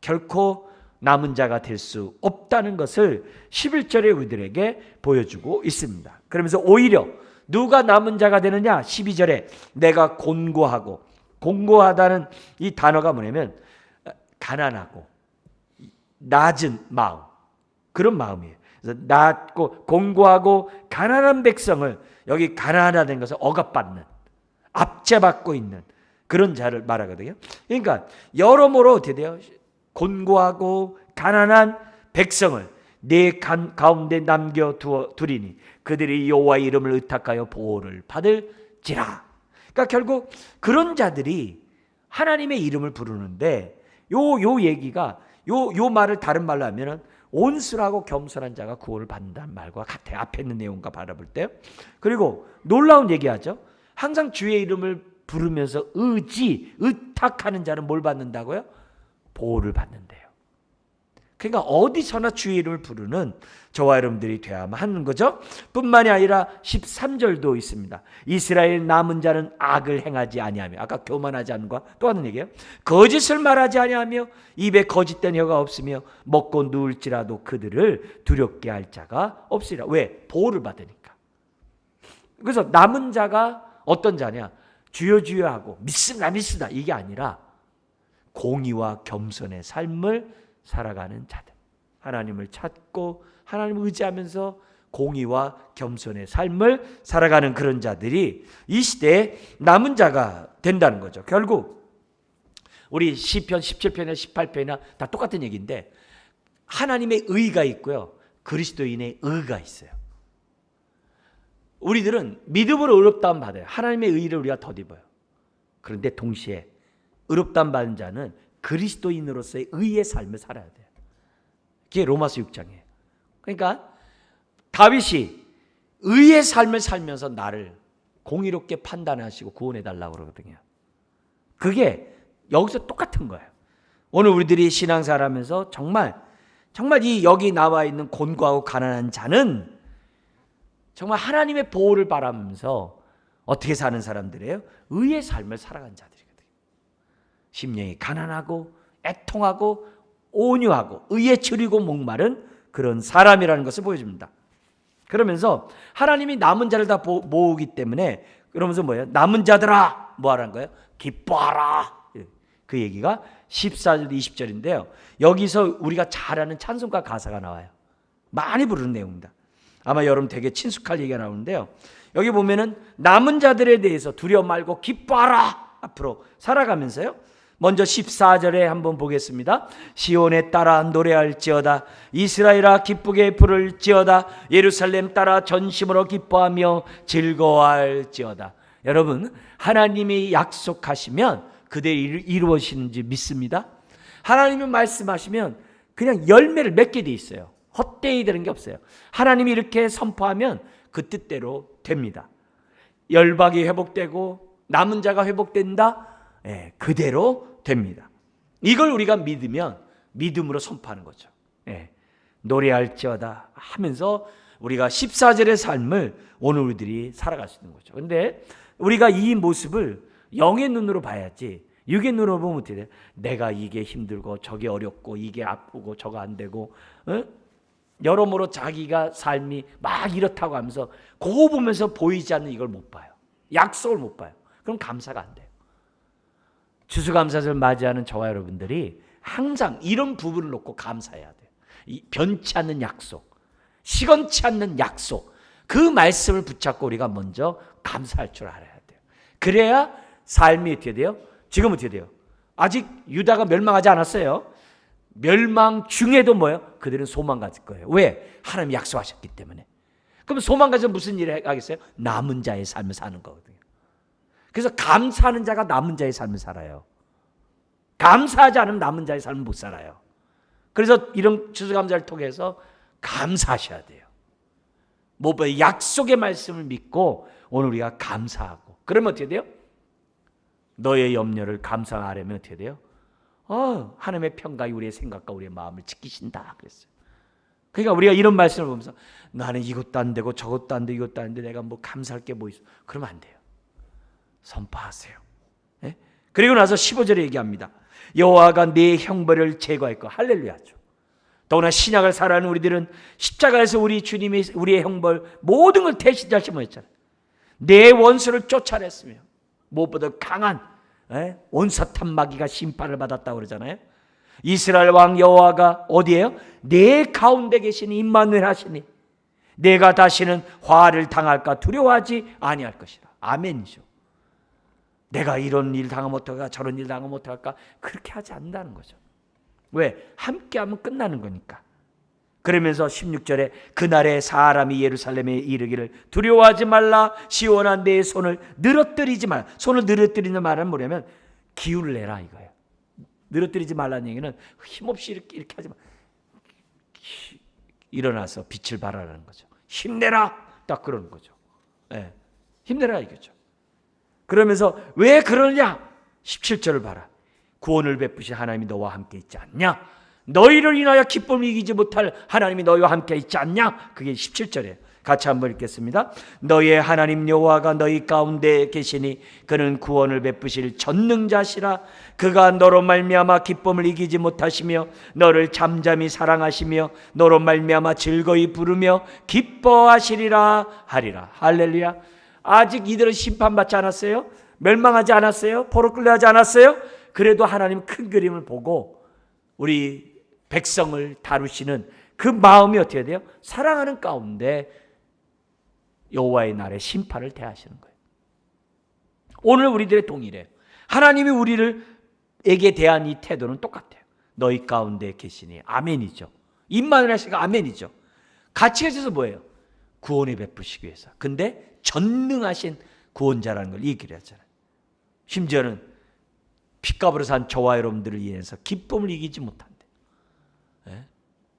결코 남은 자가 될 수 없다는 것을 11절의 우리들에게 보여주고 있습니다. 그러면서 오히려 누가 남은 자가 되느냐? 12절에 내가 곤고하고, 곤고하다는 이 단어가 뭐냐면 가난하고 낮은 마음, 그런 마음이에요. 그래서 낮고 곤고하고 가난한 백성을, 여기 가난하다는 것은 억압받는, 압제받고 있는 그런 자를 말하거든요. 그러니까 여러모로 어떻게 돼요? 곤고하고 가난한 백성을 내 가운데 남겨두리니 그들이 여호와의 이름을 의탁하여 보호를 받을지라. 그러니까 결국 그런 자들이 하나님의 이름을 부르는데 요 얘기가 요 말을 다른 말로 하면은 온순하고 겸손한 자가 구원을 받는다는 말과 같아요. 앞에 있는 내용과 바라볼 때. 그리고 놀라운 얘기하죠. 항상 주의 이름을 부르면서 의탁하는 자는 뭘 받는다고요? 보호를 받는데요. 그러니까 어디서나 주의 이름을 부르는 저와 여러분들이 되어야만 하는 거죠. 뿐만이 아니라 13절도 있습니다. 이스라엘 남은 자는 악을 행하지 아니하며, 아까 교만하지 않은과 또 하는 얘기예요. 거짓을 말하지 아니하며 입에 거짓된 혀가 없으며 먹고 누울지라도 그들을 두렵게 할 자가 없으리라. 왜? 보호를 받으니까. 그래서 남은 자가 어떤 자냐? 주여 주여 하고 믿습니다 이게 아니라 공의와 겸손의 삶을 살아가는 자들, 하나님을 찾고 하나님을 의지하면서 공의와 겸손의 삶을 살아가는 그런 자들이 이 시대에 남은 자가 된다는 거죠. 결국 우리 시편 17편이나 18편이나 다 똑같은 얘기인데 하나님의 의가 있고요, 그리스도인의 의가 있어요. 우리들은 믿음으로 의롭다함 받아요. 하나님의 의를 우리가 덧입어요. 그런데 동시에 의롭다함 받은 자는 그리스도인으로서의 의의 삶을 살아야 돼요. 그게 로마서 6장이에요. 그러니까 다윗이 의의 삶을 살면서 나를 공의롭게 판단하시고 구원해달라고 그러거든요. 그게 여기서 똑같은 거예요. 오늘 우리들이 신앙생활하면서 정말 이 여기 나와 있는 곤고하고 가난한 자는 정말 하나님의 보호를 바라면서 어떻게 사는 사람들이에요? 의의 삶을 살아간 자들이거든요. 심령이 가난하고 애통하고 온유하고 의에 줄이고 목마른 그런 사람이라는 것을 보여줍니다. 그러면서 하나님이 남은 자를 다 모으기 때문에 그러면서 뭐예요? 남은 자들아 뭐 하라는 거예요? 기뻐하라. 그 얘기가 14절 20절인데요. 여기서 우리가 잘 아는 찬송가 가사가 나와요. 많이 부르는 내용입니다. 아마 여러분 되게 친숙할 얘기가 나오는데요. 여기 보면은 남은 자들에 대해서 두려워 말고 기뻐하라. 앞으로 살아가면서요. 먼저 14절에 한번 보겠습니다. 시온에 따라 노래할지어다. 이스라엘아 기쁘게 부를지어다. 예루살렘 따라 전심으로 기뻐하며 즐거워할지어다. 여러분, 하나님이 약속하시면 그대로 이루어지는지 믿습니다. 하나님이 말씀하시면 그냥 열매를 맺게 돼 있어요. 헛되이 되는 게 없어요. 하나님이 이렇게 선포하면 그 뜻대로 됩니다. 열방이 회복되고 남은 자가 회복된다. 그대로 됩니다. 이걸 우리가 믿으면 믿음으로 선포하는 거죠. 노래할지어다 하면서 우리가 14절의 삶을 오늘 우리들이 살아갈 수 있는 거죠. 그런데 우리가 이 모습을 영의 눈으로 봐야지, 육의 눈으로 보면 어떻게 돼? 내가 이게 힘들고 저게 어렵고 이게 아프고 저거 안 되고 여러모로 자기가 삶이 막 이렇다고 하면서 그거 보면서 보이지 않는 이걸 못 봐요. 약속을 못 봐요. 그럼 감사가 안 돼요. 추수감사절 맞이하는 저와 여러분들이 항상 이런 부분을 놓고 감사해야 돼요. 이 변치 않는 약속, 시건치 않는 약속, 그 말씀을 붙잡고 우리가 먼저 감사할 줄 알아야 돼요. 그래야 삶이 어떻게 돼요? 지금 어떻게 돼요? 아직 유다가 멸망하지 않았어요. 멸망 중에도 뭐예요? 그들은 소망 가질 거예요. 왜? 하나님이 약속하셨기 때문에. 그럼 소망 가지면 무슨 일을 하겠어요? 남은 자의 삶을 사는 거거든요. 그래서 감사하는 자가 남은 자의 삶을 살아요. 감사하지 않으면 남은 자의 삶을 못 살아요. 그래서 이런 추수감사를 통해서 감사하셔야 돼요. 무엇보다 약속의 말씀을 믿고 오늘 우리가 감사하고, 그러면 어떻게 돼요? 너의 염려를 감사하려면 어떻게 돼요? 하나님의 평강이 우리의 생각과 우리의 마음을 지키신다 그랬어요. 그러니까 우리가 이런 말씀을 보면서 나는 이것도 안 되고 저것도 안 되고 이것도 안 되는데 내가 뭐 감사할 게 뭐 있어? 그러면 안 돼요. 선포하세요. 그리고 나서 15절에 얘기합니다. 여호와가 내 형벌을 제거했고, 할렐루야죠. 더구나 신약을 살아가는 우리들은 십자가에서 우리 주님이 우리의 형벌 모든 걸 대신 잘못했잖아요. 내 원수를 쫓아냈으며 무엇보다 강한 온사탄 마귀가 심판을 받았다고 그러잖아요. 이스라엘 왕 여호와가 어디에요? 내 가운데 계시니 임마누엘 하시니 내가 다시는 화를 당할까 두려워하지 아니할 것이라. 아멘이죠. 내가 이런 일 당하면 어떡할까, 저런 일 당하면 어떡할까, 그렇게 하지 않는다는 거죠. 왜? 함께하면 끝나는 거니까. 그러면서 16절에 그날에 사람이 예루살렘에 이르기를 두려워하지 말라, 시온아 내 손을 늘어뜨리지 말라. 손을 늘어뜨리는 말은 뭐냐면 기운을 내라 이거예요. 늘어뜨리지 말라는 얘기는 힘없이 이렇게 하지 마. 일어나서 빛을 발하라는 거죠. 힘내라, 딱 그러는 거죠. 힘내라 이거죠. 그러면서 왜 그러냐? 17절을 봐라. 구원을 베푸신 하나님이 너와 함께 있지 않냐? 너희를 인하여 기쁨을 이기지 못할 하나님이 너희와 함께 있지 않냐? 그게 17절이에요. 같이 한번 읽겠습니다. 너희의 하나님 여호와가 너희 가운데 계시니 그는 구원을 베푸실 전능자시라. 그가 너로 말미암아 기쁨을 이기지 못하시며 너를 잠잠히 사랑하시며 너로 말미암아 즐거이 부르며 기뻐하시리라 하리라. 할렐루야. 아직 이들은 심판받지 않았어요. 멸망하지 않았어요. 포로 끌려가지 않았어요. 그래도 하나님 큰 그림을 보고 우리 백성을 다루시는 그 마음이 어떻게 돼요? 사랑하는 가운데 여호와의 날에 심판을 대하시는 거예요. 오늘 우리들의 동일해요. 하나님이 우리에게 대한 이 태도는 똑같아요. 너희 가운데 계시니 아멘이죠. 임마누엘 하시니까 아멘이죠. 같이 계셔서 뭐예요? 구원을 베푸시기 위해서. 근데 전능하신 구원자라는 걸 얘기를 하잖아요. 심지어는 핏값으로 산 저와 여러분들을 인해서 기쁨을 이기지 못한대.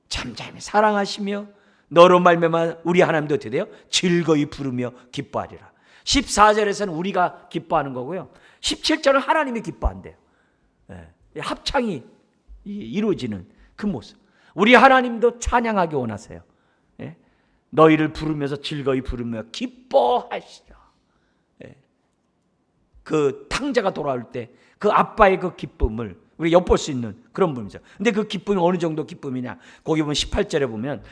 잠잠히 사랑하시며 너로 말미암아 우리 하나님도 어떻게 돼요? 즐거이 부르며 기뻐하리라. 14절에서는 우리가 기뻐하는 거고요. 17절은 하나님이 기뻐한대요. 합창이 이루어지는 그 모습. 우리 하나님도 찬양하기 원하세요. 너희를 부르면서 즐거이 부르며 기뻐하시라. 그 탕자가 돌아올 때 그 아빠의 그 기쁨을 우리 엿볼 수 있는 그런 부분이죠. 근데 그 기쁨이 어느 정도 기쁨이냐? 거기 보면 18절에 보면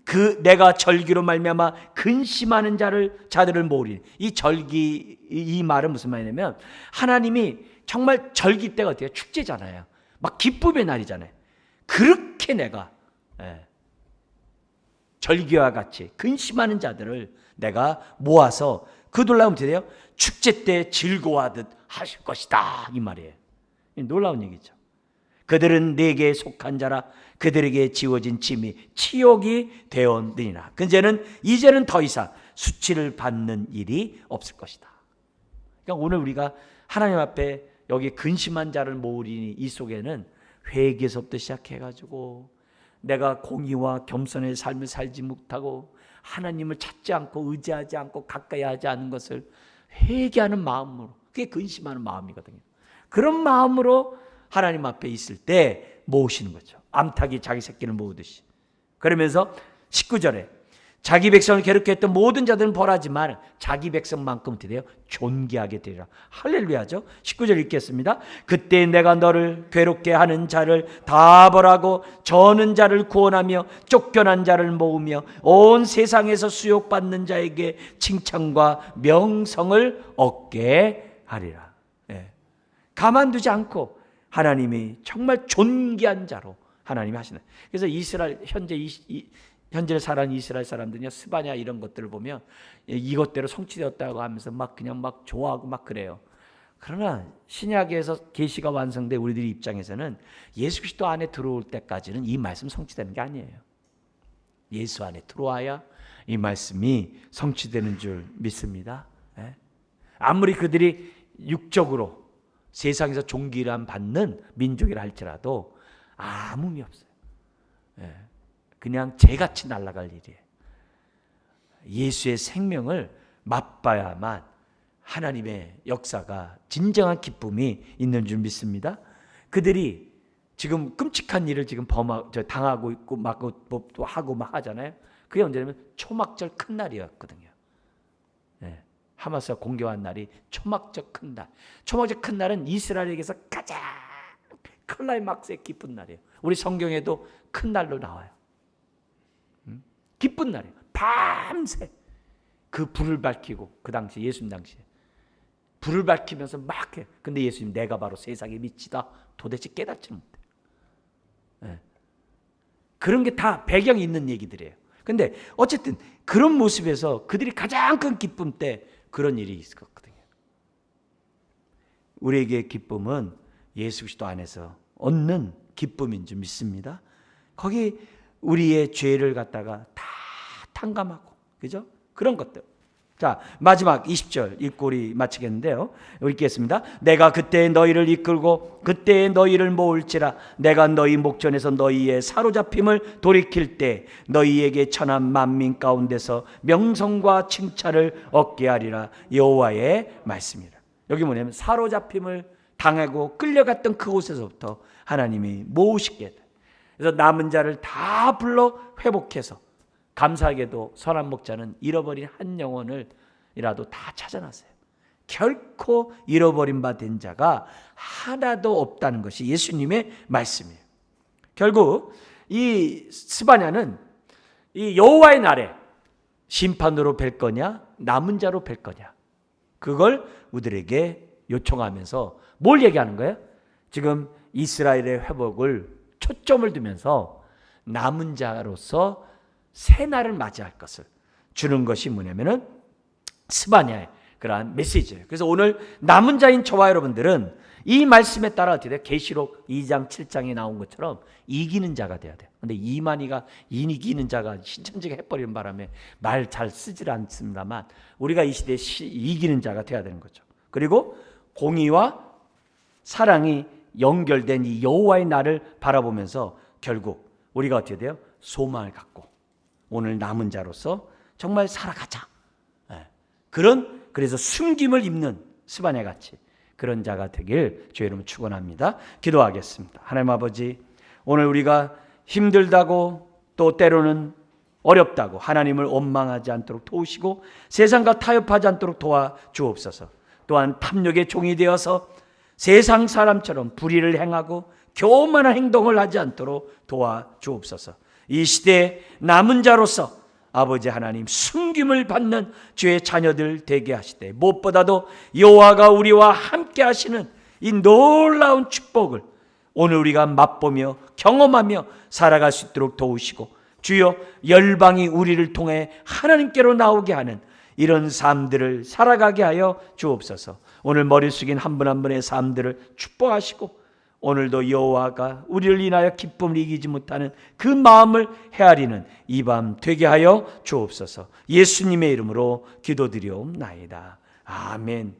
그 내가 절기로 말미암아 근심하는 자들을 모으리니, 이 절기 이 말은 무슨 말이냐면 하나님이 정말 절기 때가 어때요? 축제잖아요. 막 기쁨의 날이잖아요. 그렇게 내가 절기와 같이 근심하는 자들을 내가 모아서 그 놀라운 어떻게 돼요? 축제 때 즐거워하듯 하실 것이다 이 말이에요. 놀라운 얘기죠. 그들은 내게 속한 자라 그들에게 지워진 짐이 치욕이 되었느니라. 이제는 더 이상 수치를 받는 일이 없을 것이다. 그러니까 오늘 우리가 하나님 앞에 여기 근심한 자를 모으리니 이 속에는 회개에서부터 시작해가지고 내가 공의와 겸손의 삶을 살지 못하고 하나님을 찾지 않고 의지하지 않고 가까이 하지 않은 것을 회개하는 마음으로, 그게 근심하는 마음이거든요. 그런 마음으로 하나님 앞에 있을 때 모으시는 거죠. 암탉이 자기 새끼를 모으듯이. 그러면서 19절에 자기 백성을 괴롭게 했던 모든 자들은 벌하지만 자기 백성만큼 어떻게 돼요? 존귀하게 되리라. 할렐루야죠. 19절 읽겠습니다. 그때 내가 너를 괴롭게 하는 자를 다 벌하고 저는 자를 구원하며 쫓겨난 자를 모으며 온 세상에서 수욕받는 자에게 칭찬과 명성을 얻게 하리라. 가만두지 않고 하나님이 정말 존귀한 자로 하나님이 하시는. 그래서 이스라엘 현재 살아가는 이스라엘 사람들이냐 스바냐 이런 것들을 보면 이것대로 성취되었다고 하면서 막 그냥 막 좋아하고 막 그래요. 그러나 신약에서 계시가 완성된 우리들 입장에서는 예수 그리스도 안에 들어올 때까지는 이 말씀 성취되는 게 아니에요. 예수 안에 들어와야 이 말씀이 성취되는 줄 믿습니다. 아무리 그들이 육적으로 세상에서 존귀를 받는 민족이라 할지라도 아무 의미 없어요. 그냥 개같이 날아갈 일이에요. 예수의 생명을 맛봐야만 하나님의 역사가 진정한 기쁨이 있는 줄 믿습니다. 그들이 지금 끔찍한 일을 지금 당하고 있고 막 또 하고 막 하잖아요. 그게 언제냐면 초막절 큰 날이었거든요. 하마스가 공격한 날이 초막절 큰 날. 초막절 큰 날은 이스라엘에게서 가장 클라이막스의 기쁜 날이에요. 우리 성경에도 큰 날로 나와요. 기쁜 날이에요. 밤새 그 불을 밝히고, 그 당시 예수님 당시에 불을 밝히면서 막 해. 근데 예수님 내가 바로 세상의 빛이다. 도대체 깨닫지 못해요. 그런 게 다 배경이 있는 얘기들이에요. 근데 어쨌든 그런 모습에서 그들이 가장 큰 기쁨 때 그런 일이 있었거든요. 우리에게 기쁨은 예수 그리스도 안에서 얻는 기쁨인 줄 믿습니다. 거기 우리의 죄를 갖다가 다 탕감하고, 그죠? 그런 것들. 자, 마지막 20절 읽고 우리 마치겠는데요. 읽겠습니다. 내가 그때 너희를 이끌고 그때 너희를 모을지라. 내가 너희 목전에서 너희의 사로잡힘을 돌이킬 때 너희에게 천한 만민 가운데서 명성과 칭찬을 얻게 하리라. 여호와의 말씀이라. 여기 뭐냐면 사로잡힘을 당하고 끌려갔던 그곳에서부터 하나님이 모으시게 돼. 그래서 남은 자를 다 불러 회복해서, 감사하게도 선한 목자는 잃어버린 한 영혼을이라도 다 찾아놨어요. 결코 잃어버린 바 된 자가 하나도 없다는 것이 예수님의 말씀이에요. 결국 이 스바냐는 이 여호와의 날에 심판으로 뵐 거냐 남은 자로 뵐 거냐, 그걸 우리들에게 요청하면서 뭘 얘기하는 거예요? 지금 이스라엘의 회복을 초점을 두면서 남은 자로서 새 날을 맞이할 것을 주는 것이 뭐냐면은 스바냐의 그러한 메시지예요. 그래서 오늘 남은 자인 저와 여러분들은 이 말씀에 따라 어떻게 돼요? 계시록 2장 7장에 나온 것처럼 이기는 자가 돼야 돼요. 근데 이만희가 이기는 자가 신천지가 해버리는 바람에 말 잘 쓰질 않습니다만 우리가 이 시대에 이기는 자가 돼야 되는 거죠. 그리고 공의와 사랑이 연결된 이 여호와의 날을 바라보면서 결국 우리가 어떻게 돼요? 소망을 갖고 오늘 남은 자로서 정말 살아가자. 그래서 숨김을 입는 스바냐 같이 그런 자가 되길 주의 이름으로 축원합니다. 기도하겠습니다. 하나님 아버지, 오늘 우리가 힘들다고 또 때로는 어렵다고 하나님을 원망하지 않도록 도우시고 세상과 타협하지 않도록 도와주옵소서. 또한 탐욕의 종이 되어서 세상 사람처럼 불의를 행하고 교만한 행동을 하지 않도록 도와주옵소서. 이 시대에 남은 자로서 아버지 하나님 숨김을 받는 주의 자녀들 되게 하시되, 무엇보다도 여호와가 우리와 함께 하시는 이 놀라운 축복을 오늘 우리가 맛보며 경험하며 살아갈 수 있도록 도우시고, 주여 열방이 우리를 통해 하나님께로 나오게 하는 이런 삶들을 살아가게 하여 주옵소서. 오늘 머리 숙인 한 분 한 분의 삶들을 축복하시고, 오늘도 여호와가 우리를 인하여 기쁨을 이기지 못하는 그 마음을 헤아리는 이 밤 되게 하여 주옵소서. 예수님의 이름으로 기도드리옵나이다. 아멘.